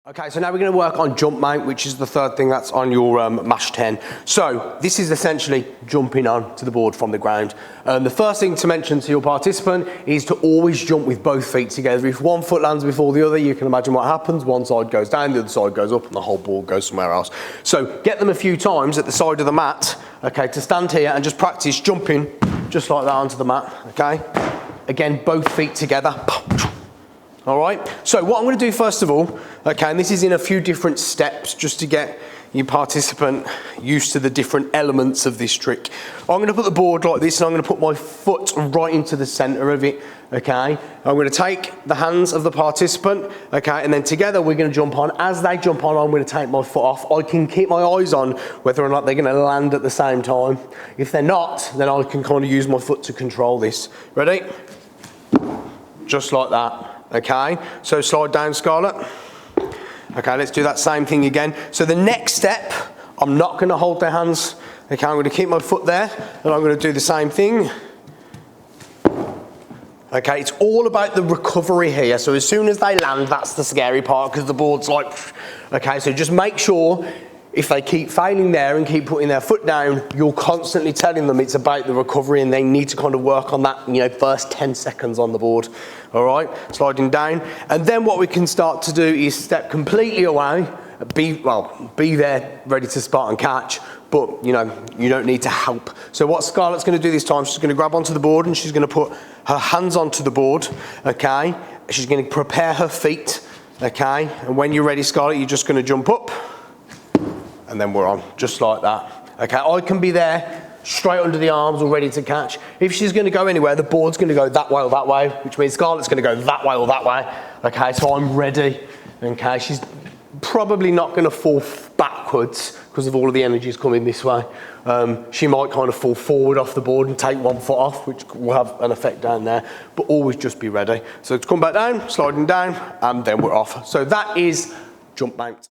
Okay, so now we're going to work on jump mount, which is the third thing that's on your MASH 10. So this is essentially jumping onto the board from the ground. The first thing to mention to your participant is to always jump with both feet together. If one foot lands before the other, you can imagine what happens. One side goes down, the other side goes up, and the whole board goes somewhere else. So get them a few times at the side of the mat, okay, to stand here and just practice jumping just like that onto the mat, okay? Again, both feet together. All right, so what I'm going to do first of all, okay, and this is in a few different steps just to get your participant used to the different elements of this trick. I'm going to put the board like this and I'm going to put my foot right into the center of it, okay? I'm going to take the hands of the participant, okay, and then together we're going to jump on. As they jump on, I'm going to take my foot off. I can keep my eyes on whether or not they're going to land at the same time. If they're not, then I can kind of use my foot to control this. Ready? Just like that. Okay, so slide down, Scarlett. Okay, let's do that same thing again. So the next step, I'm not going to hold their hands. Okay, I'm going to keep my foot there, and I'm going to do the same thing. Okay, it's all about the recovery here. So as soon as they land, that's the scary part, because the board's like, okay, so just make sure if they keep failing there and keep putting their foot down, you're constantly telling them it's about the recovery and they need to kind of work on that, you know, first 10 seconds on the board. All right, sliding down. And then what we can start to do is step completely away, be there ready to spot and catch, but you know, you don't need to help. So what Scarlett's gonna do this time, she's gonna grab onto the board and she's gonna put her hands onto the board, okay? She's gonna prepare her feet, okay? And when you're ready, Scarlett, you're just gonna jump up, and then we're on, just like that. Okay, I can be there, straight under the arms, all ready to catch. If she's gonna go anywhere, the board's gonna go that way or that way, which means Scarlett's gonna go that way or that way. Okay, so I'm ready. Okay, she's probably not gonna fall backwards because of all of the energies coming this way. She might kind of fall forward off the board and take one foot off, which will have an effect down there, but always just be ready. So to come back down, sliding down, and then we're off. So that is jump mount.